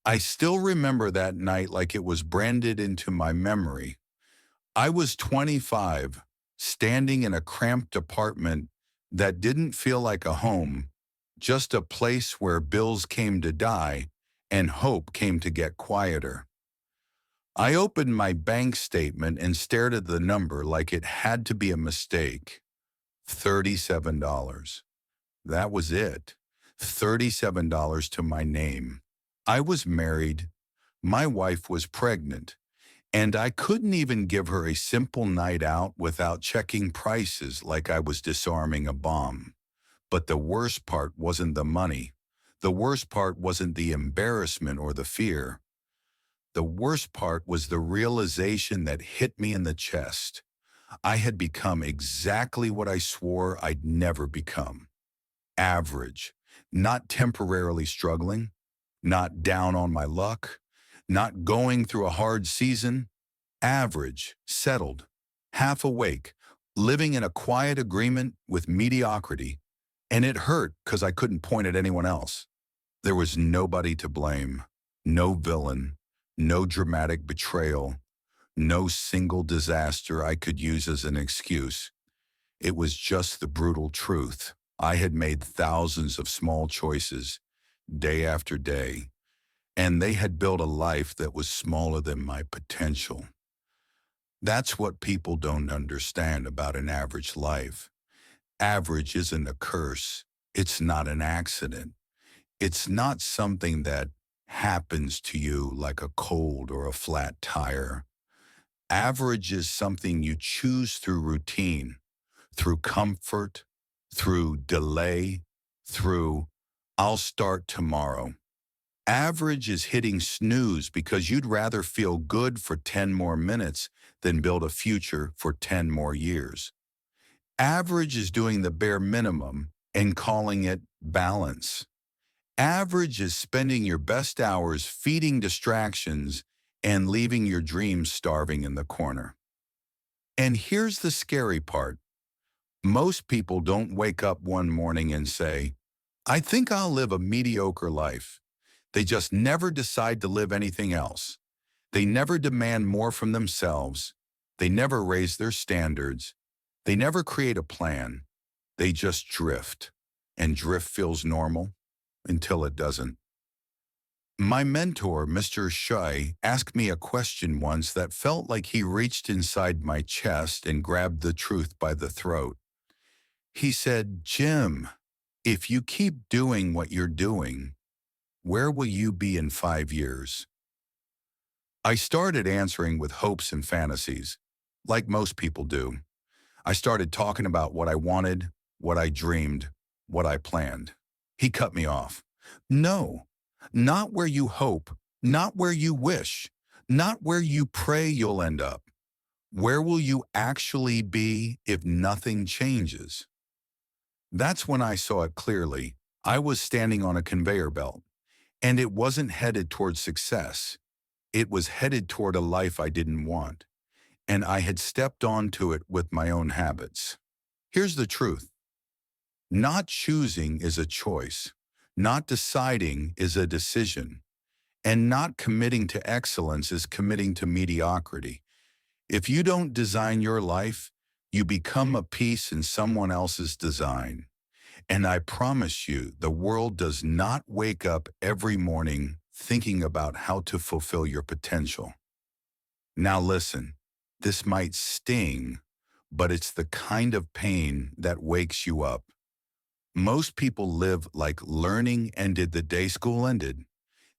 I still remember that night like it was branded into my memory. I was 25, standing in a cramped apartment that didn't feel like a home, just a place where bills came to die and hope came to get quieter. I opened my bank statement and stared at the number like it had to be a mistake. $37. That was it. $37 to my name. I was married. My wife was pregnant. And I couldn't even give her a simple night out without checking prices like I was disarming a bomb. But the worst part wasn't the money. The worst part wasn't the embarrassment or the fear. The worst part was the realization that hit me in the chest. I had become exactly what I swore I'd never become. Average. Not temporarily struggling. Not down on my luck. Not going through a hard season. Average, settled, half awake, living in a quiet agreement with mediocrity. And it hurt because I couldn't point at anyone else. There was nobody to blame, no villain, no dramatic betrayal, no single disaster I could use as an excuse. It was just the brutal truth. I had made thousands of small choices, day after day, and they had built a life that was smaller than my potential. That's what people don't understand about an average life. Average isn't a curse. It's not an accident. It's not something that happens to you like a cold or a flat tire. Average is something you choose through routine, through comfort, through delay, through I'll start tomorrow. Average is hitting snooze because you'd rather feel good for 10 more minutes than build a future for 10 more years. Average is doing the bare minimum and calling it balance. Average is spending your best hours feeding distractions and leaving your dreams starving in the corner. And here's the scary part. Most people don't wake up one morning and say, I think I'll live a mediocre life. They just never decide to live anything else. They never demand more from themselves. They never raise their standards. They never create a plan. They just drift. And drift feels normal until it doesn't. My mentor, Mr. Shui, asked me a question once that felt like he reached inside my chest and grabbed the truth by the throat. He said, Jim, if you keep doing what you're doing, where will you be in 5 years? I started answering with hopes and fantasies, like most people do. I started talking about what I wanted, what I dreamed, what I planned. He cut me off. No, not where you hope, not where you wish, not where you pray you'll end up. Where will you actually be if nothing changes? That's when I saw it clearly. I was standing on a conveyor belt, and it wasn't headed toward success. It was headed toward a life I didn't want, and I had stepped onto it with my own habits. Here's the truth. Not choosing is a choice. Not deciding is a decision. And not committing to excellence is committing to mediocrity. If you don't design your life, you become a piece in someone else's design. And I promise you, the world does not wake up every morning thinking about how to fulfill your potential. Now listen, this might sting, but it's the kind of pain that wakes you up. Most people live like learning ended the day school ended.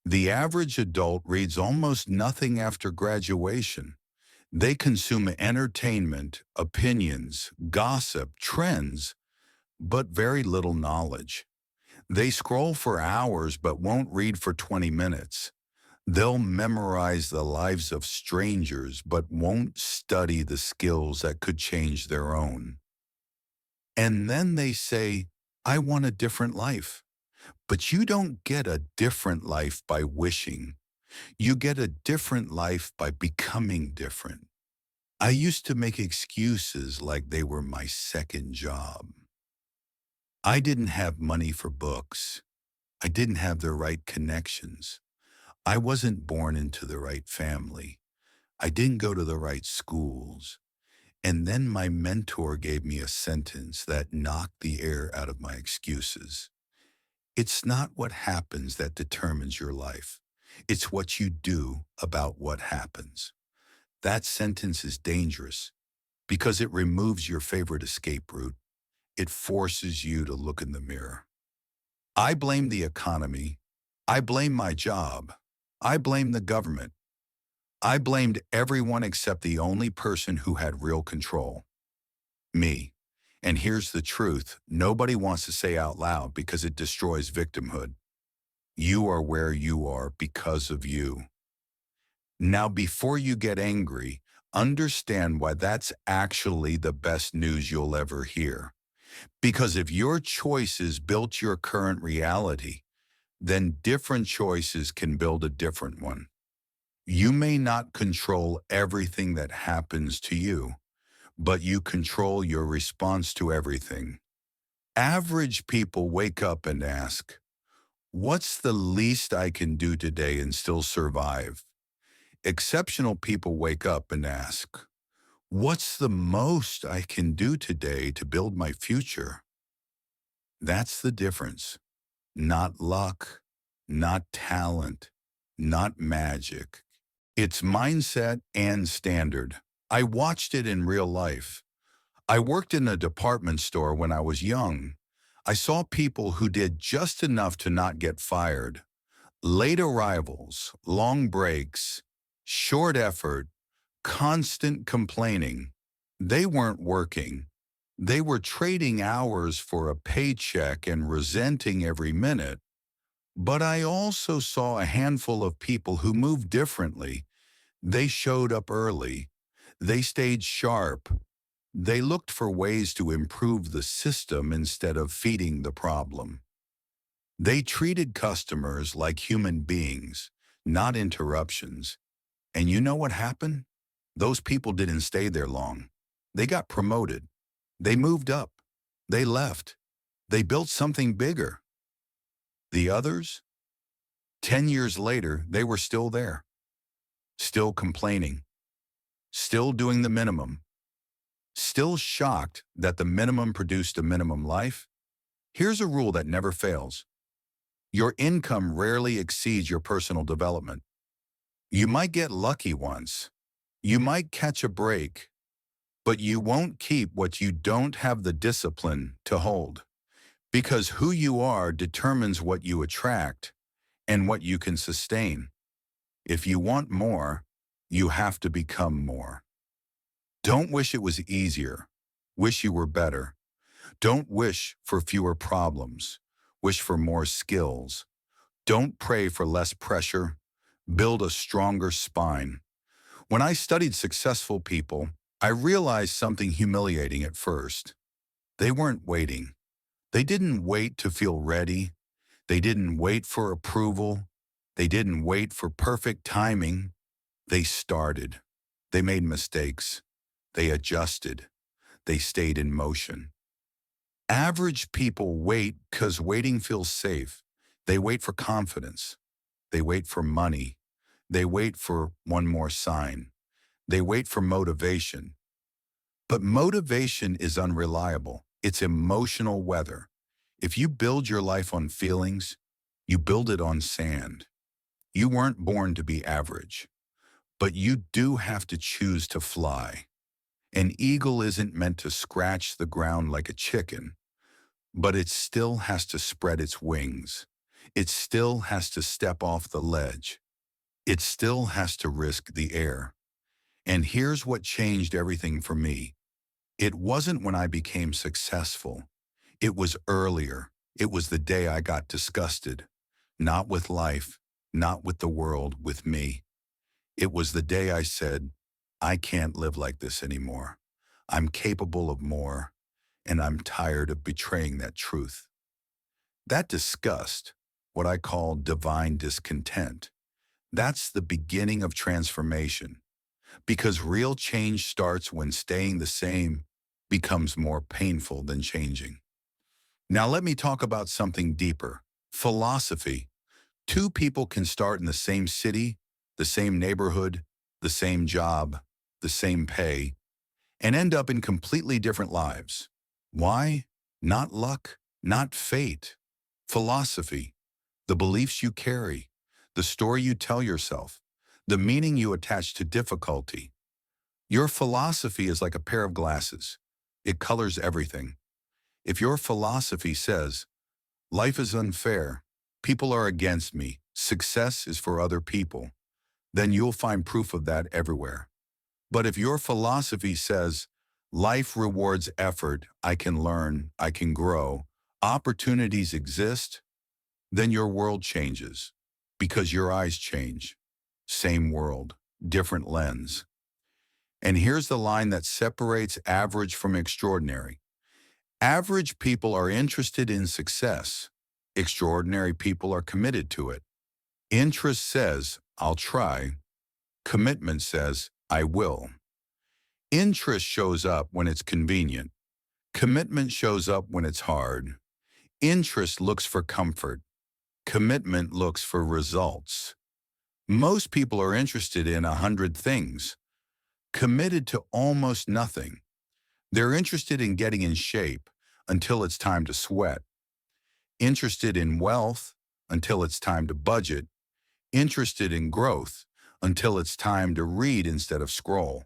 The average adult reads almost nothing after graduation. They consume entertainment, opinions, gossip, trends, but very little knowledge. They scroll for hours but won't read for 20 minutes. They'll memorize the lives of strangers but won't study the skills that could change their own. And then they say, I want a different life. But you don't get a different life by wishing. You get a different life by becoming different. I used to make excuses like they were my second job. I didn't have money for books. I didn't have the right connections. I wasn't born into the right family. I didn't go to the right schools. And then my mentor gave me a sentence that knocked the air out of my excuses. It's not what happens that determines your life. It's what you do about what happens. That sentence is dangerous because it removes your favorite escape route. It forces you to look in the mirror. I blame the economy. I blame my job. I blame the government. I blamed everyone except the only person who had real control, me. And here's the truth nobody wants to say out loud because it destroys victimhood. You are where you are because of you. Now, before you get angry, understand why that's actually the best news you'll ever hear. Because if your choices built your current reality, then different choices can build a different one. You may not control everything that happens to you, but you control your response to everything. Average people wake up and ask, what's the least I can do today and still survive? Exceptional people wake up and ask, what's the most I can do today to build my future? That's the difference. Not luck, not talent, not magic. It's mindset and standard. I watched it in real life. I worked in a department store when I was young. I saw people who did just enough to not get fired. Late arrivals, long breaks, short effort, constant complaining. They weren't working. They were trading hours for a paycheck and resenting every minute. But I also saw a handful of people who moved differently. They showed up early. They stayed sharp. They looked for ways to improve the system instead of feeding the problem. They treated customers like human beings, not interruptions. And you know what happened? Those people didn't stay there long. They got promoted. They moved up. They left. They built something bigger. The others? 10 years later, they were still there, still complaining, still doing the minimum, still shocked that the minimum produced a minimum life. Here's a rule that never fails. Your income rarely exceeds your personal development. You might get lucky once. You might catch a break, but you won't keep what you don't have the discipline to hold. Because who you are determines what you attract and what you can sustain. If you want more, you have to become more. Don't wish it was easier. Wish you were better. Don't wish for fewer problems. Wish for more skills. Don't pray for less pressure. Build a stronger spine. When I studied successful people, I realized something humiliating at first. They weren't waiting. They didn't wait to feel ready. They didn't wait for approval. They didn't wait for perfect timing. They started. They made mistakes. They adjusted. They stayed in motion. Average people wait because waiting feels safe. They wait for confidence. They wait for money. They wait for one more sign. They wait for motivation. But motivation is unreliable. It's emotional weather. If you build your life on feelings, you build it on sand. You weren't born to be average, but you do have to choose to fly. An eagle isn't meant to scratch the ground like a chicken, but it still has to spread its wings. It still has to step off the ledge. It still has to risk the air. And here's what changed everything for me. It wasn't when I became successful. It was earlier. It was the day I got disgusted. Not with life, not with the world, with me. It was the day I said, I can't live like this anymore. I'm capable of more, and I'm tired of betraying that truth. That disgust, what I call divine discontent, that's the beginning of transformation. Because real change starts when staying the same becomes more painful than changing. Now let me talk about something deeper. Philosophy. Two people can start in the same city, the same neighborhood, the same job, the same pay, and end up in completely different lives. Why? Not luck, not fate. Philosophy, the beliefs you carry, the story you tell yourself, the meaning you attach to difficulty. Your philosophy is like a pair of glasses. It colors everything. If your philosophy says, life is unfair, people are against me, success is for other people, then you'll find proof of that everywhere. But if your philosophy says, life rewards effort, I can learn, I can grow, opportunities exist, then your world changes because your eyes change. Same world, different lens. And here's the line that separates average from extraordinary. Average people are interested in success. Extraordinary people are committed to it. Interest says, I'll try. Commitment says, I will. Interest shows up when it's convenient. Commitment shows up when it's hard. Interest looks for comfort. Commitment looks for results. Most people are interested in 100 things, committed to almost nothing. They're interested in getting in shape until it's time to sweat. Interested in wealth until it's time to budget. Interested in growth until it's time to read instead of scroll.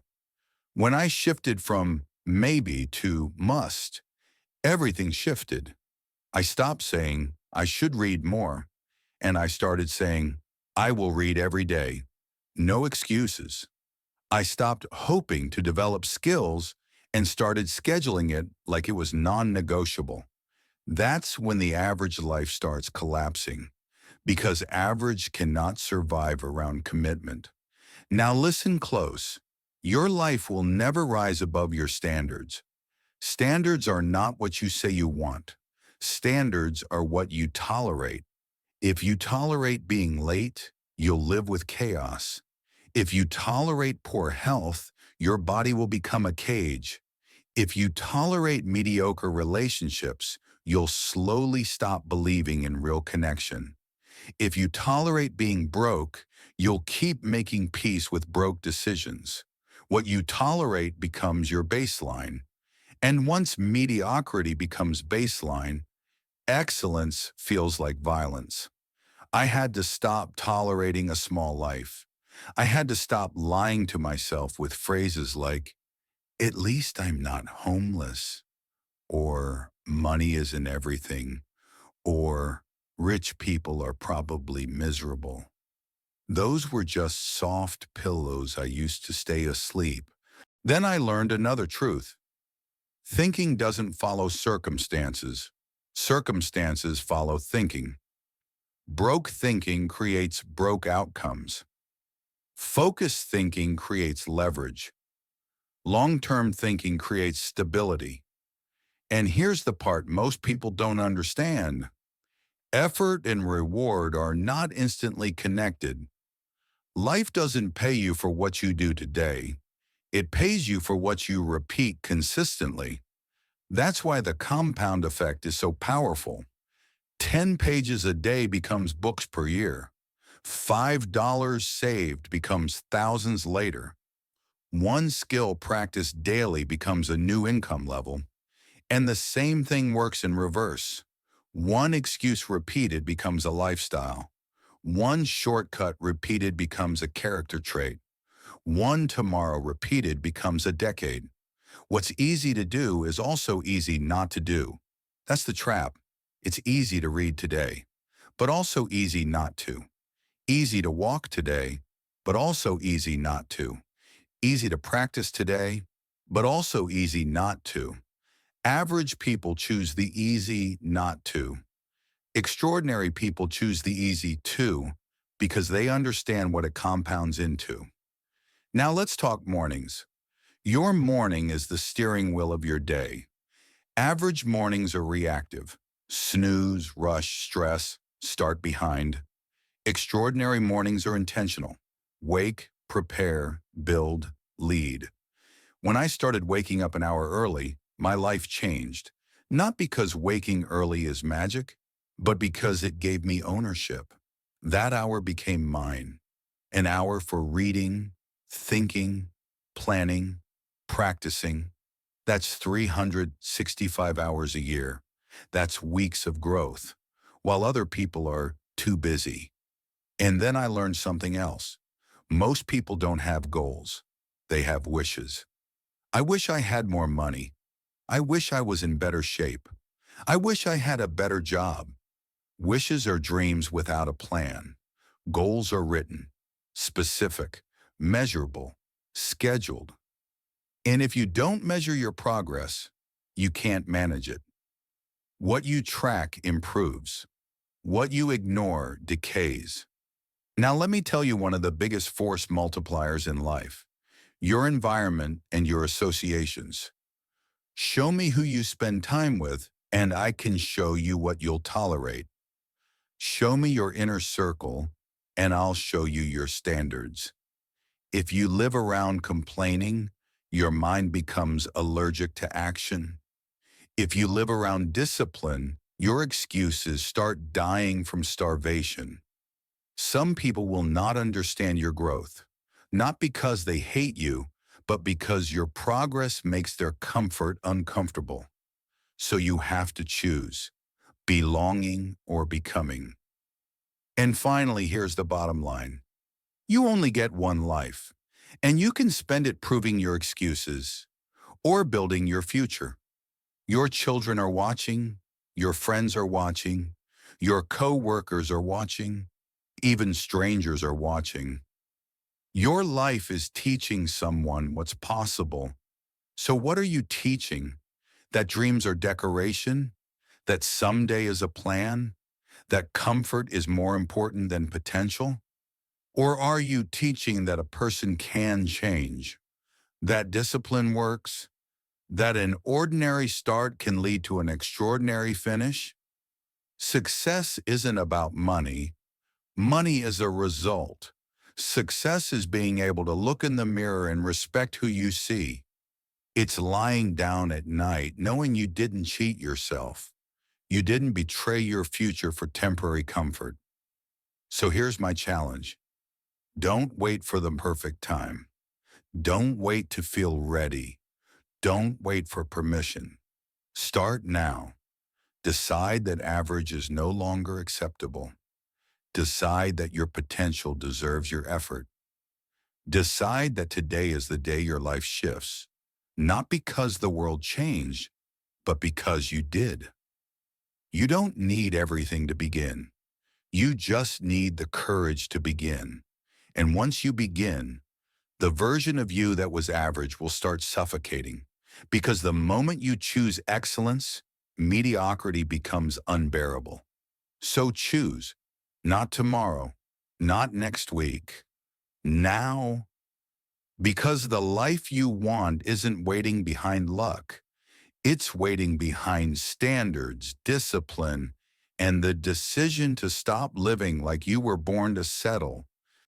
When I shifted from maybe to must, everything shifted. I stopped saying, I should read more, and I started saying, I will read every day. No excuses. I stopped hoping to develop skills and started scheduling it like it was non-negotiable. That's when the average life starts collapsing, because average cannot survive around commitment. Now listen close. Your life will never rise above your standards. Standards are not what you say you want. Standards are what you tolerate. If you tolerate being late, you'll live with chaos. If you tolerate poor health, your body will become a cage. If you tolerate mediocre relationships, you'll slowly stop believing in real connection. If you tolerate being broke, you'll keep making peace with broke decisions. What you tolerate becomes your baseline. And once mediocrity becomes baseline, excellence feels like violence. I had to stop tolerating a small life. I had to stop lying to myself with phrases like, at least I'm not homeless, or money isn't everything, or rich people are probably miserable. Those were just soft pillows I used to stay asleep. Then I learned another truth. Thinking doesn't follow circumstances. Circumstances follow thinking. Broke thinking creates broke outcomes. Focused thinking creates leverage. Long-term thinking creates stability. And here's the part most people don't understand. Effort and reward are not instantly connected. Life doesn't pay you for what you do today. It pays you for what you repeat consistently. That's why the compound effect is so powerful. 10 pages a day becomes books per year. $5 saved becomes thousands later. One skill practiced daily becomes a new income level. And the same thing works in reverse. One excuse repeated becomes a lifestyle. One shortcut repeated becomes a character trait. One tomorrow repeated becomes a decade. What's easy to do is also easy not to do. That's the trap. It's easy to read today, but also easy not to. Easy to walk today, but also easy not to. Easy to practice today, but also easy not to. Average people choose the easy not to. Extraordinary people choose the easy to because they understand what it compounds into. Now let's talk mornings. Your morning is the steering wheel of your day. Average mornings are reactive. Snooze, rush, stress, start behind. Extraordinary mornings are intentional. Wake, prepare, build, lead. When I started waking up an hour early, my life changed. Not because waking early is magic, but because it gave me ownership. That hour became mine, an hour for reading, thinking, planning, practicing. That's 365 hours a year. That's weeks of growth, while other people are too busy. And then I learned something else. Most people don't have goals. They have wishes. I wish I had more money. I wish I was in better shape. I wish I had a better job. Wishes are dreams without a plan. Goals are written, specific, measurable, scheduled. And if you don't measure your progress, you can't manage it. What you track improves. What you ignore decays. Now let me tell you one of the biggest force multipliers in life. Your environment and your associations. Show me who you spend time with, and I can show you what you'll tolerate. Show me your inner circle, and I'll show you your standards. If you live around complaining, your mind becomes allergic to action. If you live around discipline, your excuses start dying from starvation. Some people will not understand your growth, not because they hate you, but because your progress makes their comfort uncomfortable. So you have to choose, belonging or becoming. And finally, here's the bottom line. You only get one life, and you can spend it proving your excuses or building your future. Your children are watching, your friends are watching, your co-workers are watching, even strangers are watching. Your life is teaching someone what's possible. So what are you teaching? That dreams are decoration? That someday is a plan? That comfort is more important than potential? Or are you teaching that a person can change? That discipline works? That an ordinary start can lead to an extraordinary finish? Success isn't about money. Money is a result. Success is being able to look in the mirror and respect who you see. It's lying down at night knowing you didn't cheat yourself. You didn't betray your future for temporary comfort. So here's my challenge. Don't wait for the perfect time. Don't wait to feel ready. Don't wait for permission. Start now. Decide that average is no longer acceptable. Decide that your potential deserves your effort. Decide that today is the day your life shifts, not because the world changed, but because you did. You don't need everything to begin. You just need the courage to begin. And once you begin, the version of you that was average will start suffocating, because the moment you choose excellence, mediocrity becomes unbearable. So choose, not tomorrow, not next week, now, because the life you want isn't waiting behind luck. It's waiting behind standards, discipline, and the decision to stop living like you were born to settle